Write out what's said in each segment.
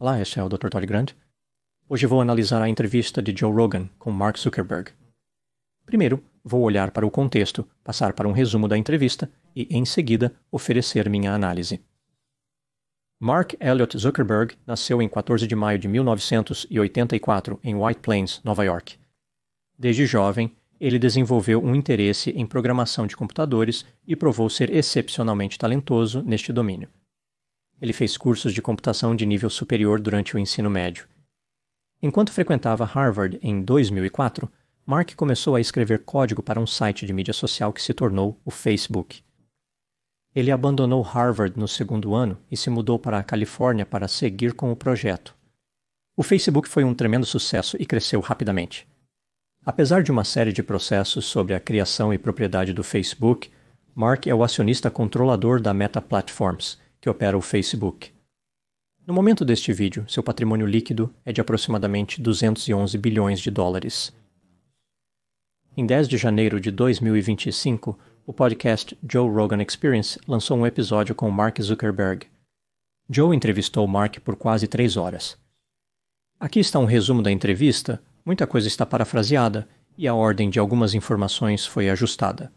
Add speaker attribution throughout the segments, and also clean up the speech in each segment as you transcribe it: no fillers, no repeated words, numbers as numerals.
Speaker 1: Olá, este é o Dr. Todd Grant. Hoje vou analisar a entrevista de Joe Rogan com Mark Zuckerberg. Primeiro, vou olhar para o contexto, passar para um resumo da entrevista e, em seguida, oferecer minha análise. Mark Elliott Zuckerberg nasceu em 14 de maio de 1984 em White Plains, Nova York. Desde jovem, ele desenvolveu um interesse em programação de computadores e provou ser excepcionalmente talentoso neste domínio. Ele fez cursos de computação de nível superior durante o ensino médio. Enquanto frequentava Harvard em 2004, Mark começou a escrever código para um site de mídia social que se tornou o Facebook. Ele abandonou Harvard no segundo ano e se mudou para a Califórnia para seguir com o projeto. O Facebook foi um tremendo sucesso e cresceu rapidamente. Apesar de uma série de processos sobre a criação e propriedade do Facebook, Mark é o acionista controlador da Meta Platforms, que opera o Facebook. No momento deste vídeo, seu patrimônio líquido é de aproximadamente 211 bilhões de dólares. Em 10 de janeiro de 2025, o podcast Joe Rogan Experience lançou um episódio com Mark Zuckerberg. Joe entrevistou Mark por quase 3 horas. Aqui está um resumo da entrevista, muita coisa está parafraseada e a ordem de algumas informações foi ajustada.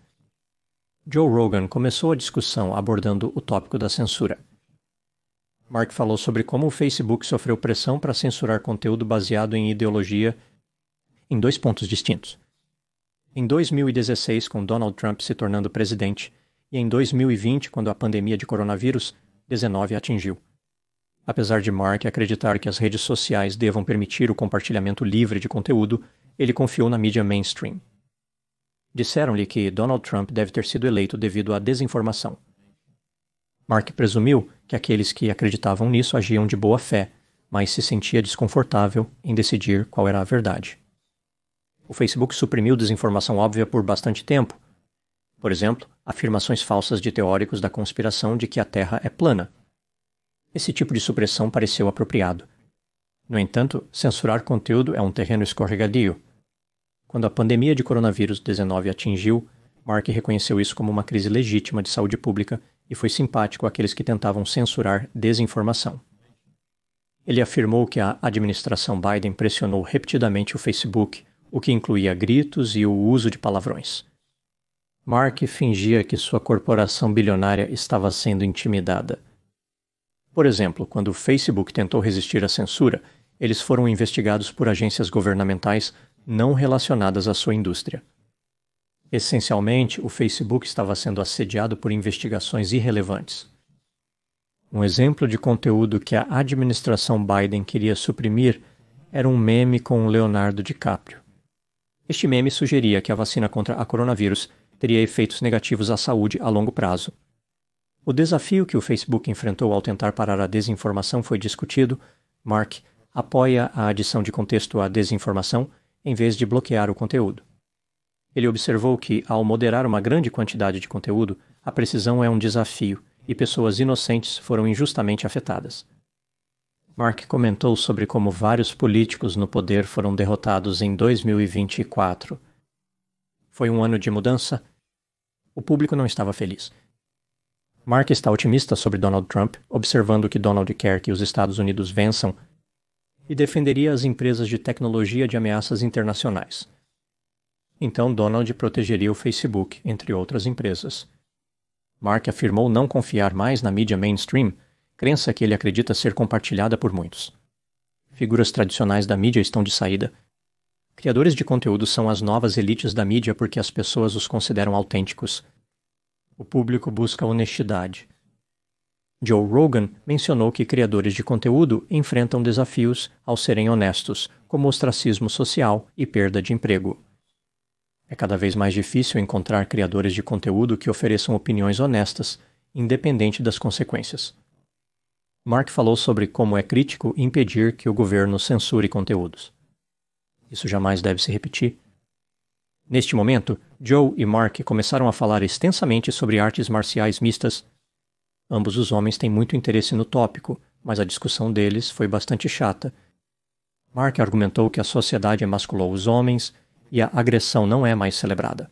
Speaker 1: Joe Rogan começou a discussão abordando o tópico da censura. Mark falou sobre como o Facebook sofreu pressão para censurar conteúdo baseado em ideologia em 2 pontos distintos. Em 2016, com Donald Trump se tornando presidente, e em 2020, quando a pandemia de coronavírus-19 atingiu. Apesar de Mark acreditar que as redes sociais devam permitir o compartilhamento livre de conteúdo, ele confiou na mídia mainstream. Disseram-lhe que Donald Trump deve ter sido eleito devido à desinformação. Mark presumiu que aqueles que acreditavam nisso agiam de boa fé, mas se sentia desconfortável em decidir qual era a verdade. O Facebook suprimiu desinformação óbvia por bastante tempo. Por exemplo, afirmações falsas de teóricos da conspiração de que a Terra é plana. Esse tipo de supressão pareceu apropriado. No entanto, censurar conteúdo é um terreno escorregadio. Quando a pandemia de coronavírus-19 atingiu, Mark reconheceu isso como uma crise legítima de saúde pública e foi simpático àqueles que tentavam censurar desinformação. Ele afirmou que a administração Biden pressionou repetidamente o Facebook, o que incluía gritos e o uso de palavrões. Mark fingia que sua corporação bilionária estava sendo intimidada. Por exemplo, quando o Facebook tentou resistir à censura, eles foram investigados por agências governamentais não relacionadas à sua indústria. Essencialmente, o Facebook estava sendo assediado por investigações irrelevantes. Um exemplo de conteúdo que a administração Biden queria suprimir era um meme com Leonardo DiCaprio. Este meme sugeria que a vacina contra a coronavírus teria efeitos negativos à saúde a longo prazo. O desafio que o Facebook enfrentou ao tentar parar a desinformação foi discutido. Mark apoia a adição de contexto à desinformação em vez de bloquear o conteúdo. Ele observou que, ao moderar uma grande quantidade de conteúdo, a precisão é um desafio e pessoas inocentes foram injustamente afetadas. Mark comentou sobre como vários políticos no poder foram derrotados em 2024. Foi um ano de mudança? O público não estava feliz. Mark está otimista sobre Donald Trump, observando que Donald quer que os Estados Unidos vençam e defenderia as empresas de tecnologia de ameaças internacionais. Então Donald protegeria o Facebook, entre outras empresas. Mark afirmou não confiar mais na mídia mainstream, crença que ele acredita ser compartilhada por muitos. Figuras tradicionais da mídia estão de saída. Criadores de conteúdo são as novas elites da mídia porque as pessoas os consideram autênticos. O público busca honestidade. Joe Rogan mencionou que criadores de conteúdo enfrentam desafios ao serem honestos, como ostracismo social e perda de emprego. É cada vez mais difícil encontrar criadores de conteúdo que ofereçam opiniões honestas, independente das consequências. Mark falou sobre como é crítico impedir que o governo censure conteúdos. Isso jamais deve se repetir. Neste momento, Joe e Mark começaram a falar extensamente sobre artes marciais mistas. Ambos os homens têm muito interesse no tópico, mas a discussão deles foi bastante chata. Mark argumentou que a sociedade emasculou os homens e a agressão não é mais celebrada.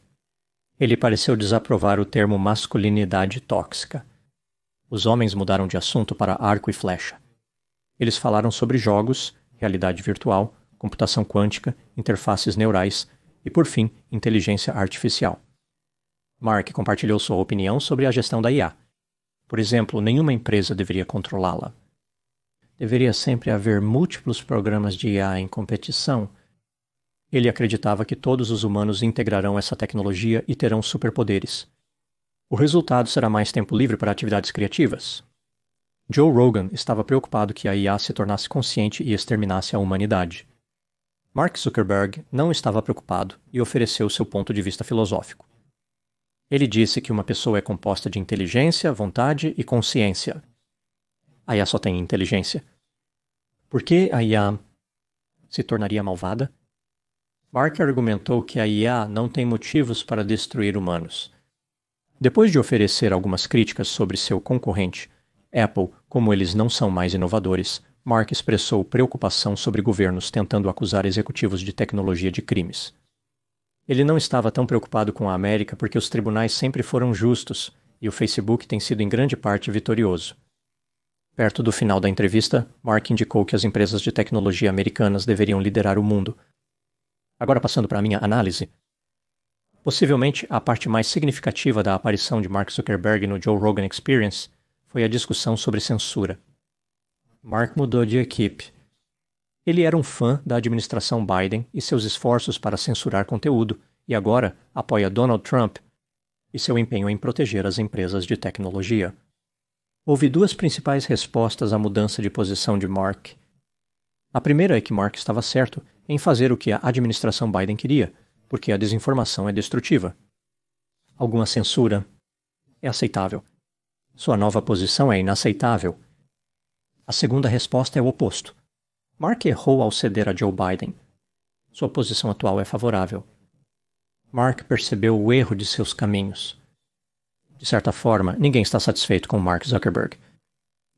Speaker 1: Ele pareceu desaprovar o termo masculinidade tóxica. Os homens mudaram de assunto para arco e flecha. Eles falaram sobre jogos, realidade virtual, computação quântica, interfaces neurais e, por fim, inteligência artificial. Mark compartilhou sua opinião sobre a gestão da IA. Por exemplo, nenhuma empresa deveria controlá-la. Deveria sempre haver múltiplos programas de IA em competição. Ele acreditava que todos os humanos integrarão essa tecnologia e terão superpoderes. O resultado será mais tempo livre para atividades criativas. Joe Rogan estava preocupado que a IA se tornasse consciente e exterminasse a humanidade. Mark Zuckerberg não estava preocupado e ofereceu seu ponto de vista filosófico. Ele disse que uma pessoa é composta de inteligência, vontade e consciência. A IA só tem inteligência. Por que a IA se tornaria malvada? Mark argumentou que a IA não tem motivos para destruir humanos. Depois de oferecer algumas críticas sobre seu concorrente, Apple, como eles não são mais inovadores, Mark expressou preocupação sobre governos tentando acusar executivos de tecnologia de crimes. Ele não estava tão preocupado com a América porque os tribunais sempre foram justos e o Facebook tem sido em grande parte vitorioso. Perto do final da entrevista, Mark indicou que as empresas de tecnologia americanas deveriam liderar o mundo. Agora passando para a minha análise. Possivelmente, a parte mais significativa da aparição de Mark Zuckerberg no Joe Rogan Experience foi a discussão sobre censura. Mark mudou de equipe. Ele era um fã da administração Biden e seus esforços para censurar conteúdo, e agora apoia Donald Trump e seu empenho em proteger as empresas de tecnologia. Houve duas principais respostas à mudança de posição de Mark. A primeira é que Mark estava certo em fazer o que a administração Biden queria, porque a desinformação é destrutiva. Alguma censura é aceitável. Sua nova posição é inaceitável. A segunda resposta é o oposto. Mark errou ao ceder a Joe Biden. Sua posição atual é favorável. Mark percebeu o erro de seus caminhos. De certa forma, ninguém está satisfeito com Mark Zuckerberg.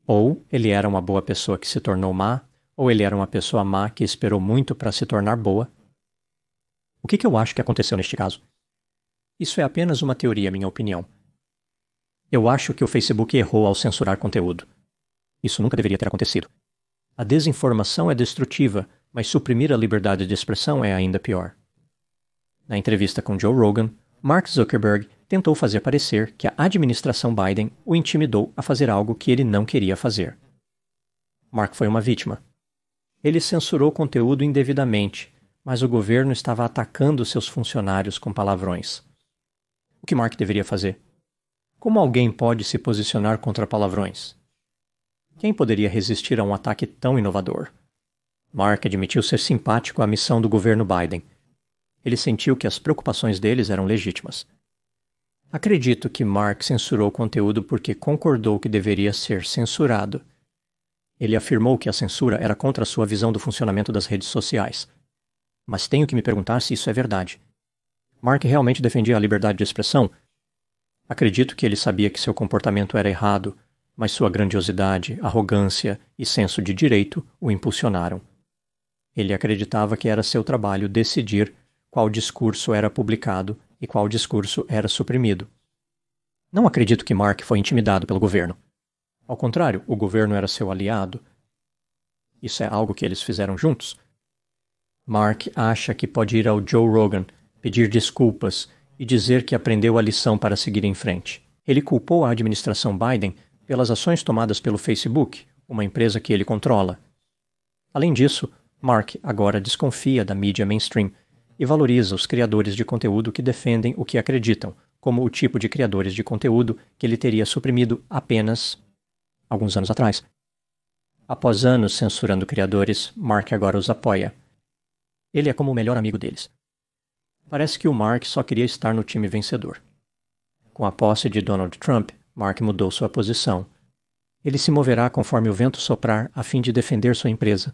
Speaker 1: Ou ele era uma boa pessoa que se tornou má, ou ele era uma pessoa má que esperou muito para se tornar boa. O que eu acho que aconteceu neste caso? Isso é apenas uma teoria, minha opinião. Eu acho que o Facebook errou ao censurar conteúdo. Isso nunca deveria ter acontecido. A desinformação é destrutiva, mas suprimir a liberdade de expressão é ainda pior. Na entrevista com Joe Rogan, Mark Zuckerberg tentou fazer parecer que a administração Biden o intimidou a fazer algo que ele não queria fazer. Mark foi uma vítima. Ele censurou conteúdo indevidamente, mas o governo estava atacando seus funcionários com palavrões. O que Mark deveria fazer? Como alguém pode se posicionar contra palavrões? Quem poderia resistir a um ataque tão inovador? Mark admitiu ser simpático à missão do governo Biden. Ele sentiu que as preocupações deles eram legítimas. Acredito que Mark censurou o conteúdo porque concordou que deveria ser censurado. Ele afirmou que a censura era contra a sua visão do funcionamento das redes sociais. Mas tenho que me perguntar se isso é verdade. Mark realmente defendia a liberdade de expressão? Acredito que ele sabia que seu comportamento era errado, mas sua grandiosidade, arrogância e senso de direito o impulsionaram. Ele acreditava que era seu trabalho decidir qual discurso era publicado e qual discurso era suprimido. Não acredito que Mark foi intimidado pelo governo. Ao contrário, o governo era seu aliado. Isso é algo que eles fizeram juntos? Mark acha que pode ir ao Joe Rogan, pedir desculpas e dizer que aprendeu a lição para seguir em frente. Ele culpou a administração Biden pelas ações tomadas pelo Facebook, uma empresa que ele controla. Além disso, Mark agora desconfia da mídia mainstream e valoriza os criadores de conteúdo que defendem o que acreditam, como o tipo de criadores de conteúdo que ele teria suprimido apenas alguns anos atrás. Após anos censurando criadores, Mark agora os apoia. Ele é como o melhor amigo deles. Parece que o Mark só queria estar no time vencedor. Com a posse de Donald Trump, Mark mudou sua posição. Ele se moverá conforme o vento soprar a fim de defender sua empresa.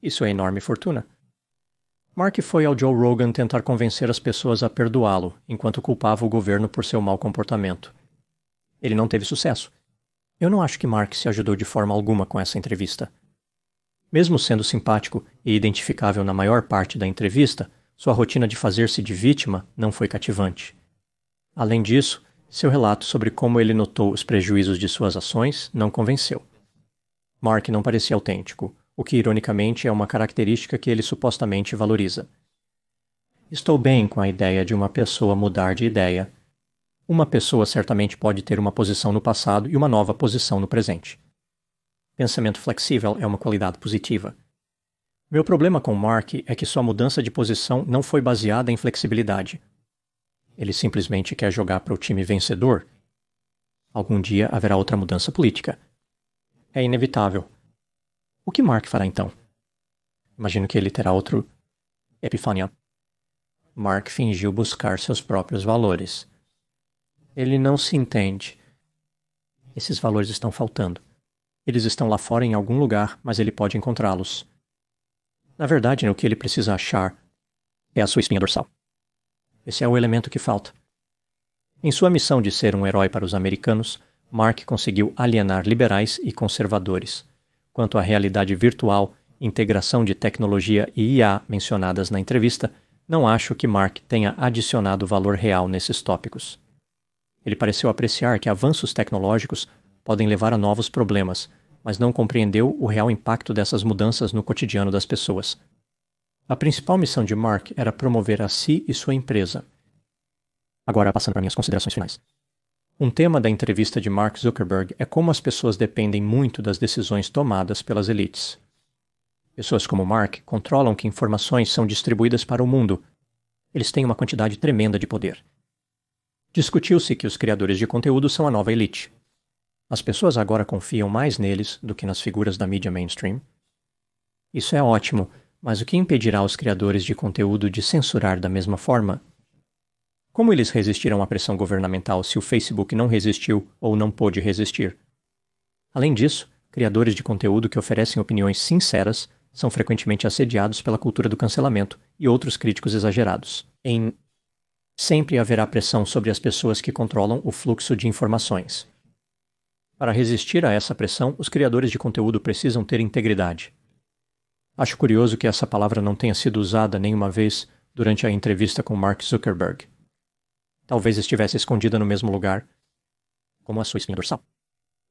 Speaker 1: Isso é enorme fortuna. Mark foi ao Joe Rogan tentar convencer as pessoas a perdoá-lo, enquanto culpava o governo por seu mau comportamento. Ele não teve sucesso. Eu não acho que Mark se ajudou de forma alguma com essa entrevista. Mesmo sendo simpático e identificável na maior parte da entrevista, sua rotina de fazer-se de vítima não foi cativante. Além disso, seu relato sobre como ele notou os prejuízos de suas ações não convenceu. Mark não parecia autêntico, o que ironicamente é uma característica que ele supostamente valoriza. Estou bem com a ideia de uma pessoa mudar de ideia. Uma pessoa certamente pode ter uma posição no passado e uma nova posição no presente. Pensamento flexível é uma qualidade positiva. Meu problema com Mark é que sua mudança de posição não foi baseada em flexibilidade. Ele simplesmente quer jogar para o time vencedor. Algum dia haverá outra mudança política. É inevitável. O que Mark fará então? Imagino que ele terá outro epifania. Mark fingiu buscar seus próprios valores. Ele não se entende. Esses valores estão faltando. Eles estão lá fora em algum lugar, mas ele pode encontrá-los. Na verdade, o que ele precisa achar é a sua espinha dorsal. Esse é o elemento que falta. Em sua missão de ser um herói para os americanos, Mark conseguiu alienar liberais e conservadores. Quanto à realidade virtual, integração de tecnologia e IA mencionadas na entrevista, não acho que Mark tenha adicionado valor real nesses tópicos. Ele pareceu apreciar que avanços tecnológicos podem levar a novos problemas, mas não compreendeu o real impacto dessas mudanças no cotidiano das pessoas. A principal missão de Mark era promover a si e sua empresa. Agora, passando para minhas considerações finais. Um tema da entrevista de Mark Zuckerberg é como as pessoas dependem muito das decisões tomadas pelas elites. Pessoas como Mark controlam que informações são distribuídas para o mundo. Eles têm uma quantidade tremenda de poder. Discutiu-se que os criadores de conteúdo são a nova elite. As pessoas agora confiam mais neles do que nas figuras da mídia mainstream. Isso é ótimo, mas o que impedirá os criadores de conteúdo de censurar da mesma forma? Como eles resistirão à pressão governamental se o Facebook não resistiu ou não pôde resistir? Além disso, criadores de conteúdo que oferecem opiniões sinceras são frequentemente assediados pela cultura do cancelamento e outros críticos exagerados. Sempre haverá pressão sobre as pessoas que controlam o fluxo de informações. Para resistir a essa pressão, os criadores de conteúdo precisam ter integridade. Acho curioso que essa palavra não tenha sido usada nenhuma vez durante a entrevista com Mark Zuckerberg. Talvez estivesse escondida no mesmo lugar, como a sua espinha dorsal.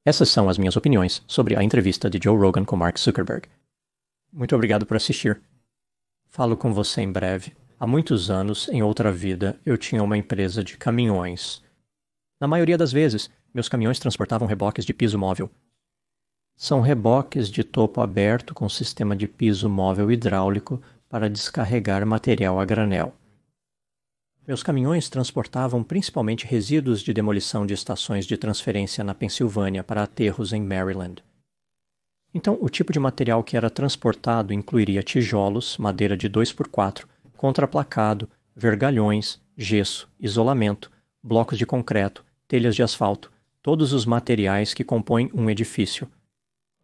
Speaker 1: Essas são as minhas opiniões sobre a entrevista de Joe Rogan com Mark Zuckerberg. Muito obrigado por assistir. Falo com você em breve. Há muitos anos, em outra vida, eu tinha uma empresa de caminhões. Na maioria das vezes, meus caminhões transportavam reboques de piso móvel. São reboques de topo aberto com sistema de piso móvel hidráulico para descarregar material a granel. Meus caminhões transportavam principalmente resíduos de demolição de estações de transferência na Pensilvânia para aterros em Maryland. Então, o tipo de material que era transportado incluiria tijolos, madeira de 2x4, contraplacado, vergalhões, gesso, isolamento, blocos de concreto, telhas de asfalto, todos os materiais que compõem um edifício.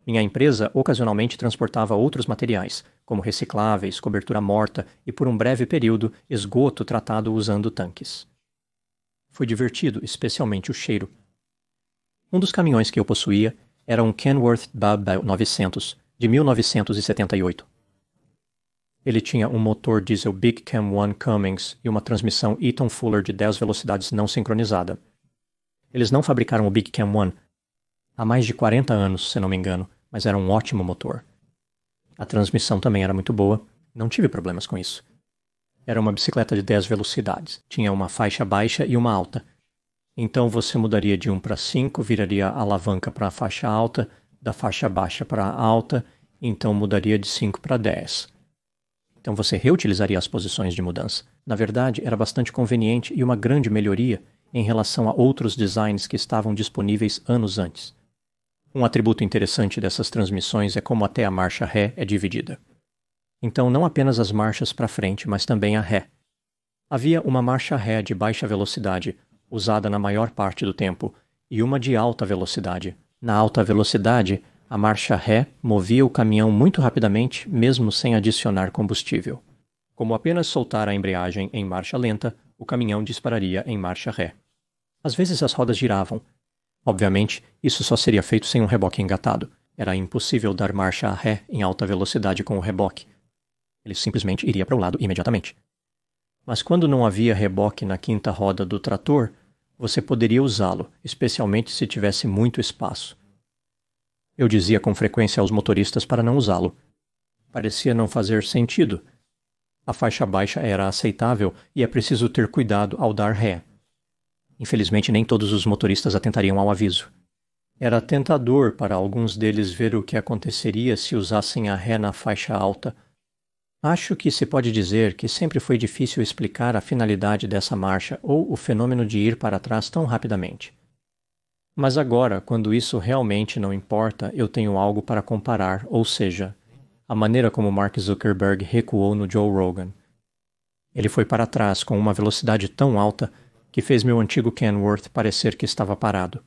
Speaker 1: Minha empresa ocasionalmente transportava outros materiais, como recicláveis, cobertura morta e, por um breve período, esgoto tratado usando tanques. Foi divertido, especialmente o cheiro. Um dos caminhões que eu possuía era um Kenworth Bub 900, de 1978. Ele tinha um motor diesel Big Cam 1 Cummins e uma transmissão Eaton Fuller de 10 velocidades não sincronizada. Eles não fabricaram o Big Cam 1 há mais de 40 anos, se não me engano, mas era um ótimo motor. A transmissão também era muito boa, não tive problemas com isso. Era uma bicicleta de 10 velocidades, tinha uma faixa baixa e uma alta. Então você mudaria de 1 para 5, viraria a alavanca para a faixa alta, da faixa baixa para a alta, então mudaria de 5 para 10. Então você reutilizaria as posições de mudança. Na verdade, era bastante conveniente e uma grande melhoria em relação a outros designs que estavam disponíveis anos antes. Um atributo interessante dessas transmissões é como até a marcha ré é dividida. Então não apenas as marchas para frente, mas também a ré. Havia uma marcha ré de baixa velocidade, usada na maior parte do tempo, e uma de alta velocidade. Na alta velocidade, a marcha ré movia o caminhão muito rapidamente, mesmo sem adicionar combustível. Como apenas soltar a embreagem em marcha lenta, o caminhão dispararia em marcha ré. Às vezes as rodas giravam. Obviamente, isso só seria feito sem um reboque engatado. Era impossível dar marcha a ré em alta velocidade com o reboque. Ele simplesmente iria para o lado imediatamente. Mas quando não havia reboque na quinta roda do trator, você poderia usá-lo, especialmente se tivesse muito espaço. Eu dizia com frequência aos motoristas para não usá-lo. Parecia não fazer sentido. A faixa baixa era aceitável e é preciso ter cuidado ao dar ré. Infelizmente, nem todos os motoristas atentariam ao aviso. Era tentador para alguns deles ver o que aconteceria se usassem a ré na faixa alta. Acho que se pode dizer que sempre foi difícil explicar a finalidade dessa marcha ou o fenômeno de ir para trás tão rapidamente. Mas agora, quando isso realmente não importa, eu tenho algo para comparar, ou seja, a maneira como Mark Zuckerberg recuou no Joe Rogan. Ele foi para trás com uma velocidade tão alta que fez meu antigo Kenworth parecer que estava parado.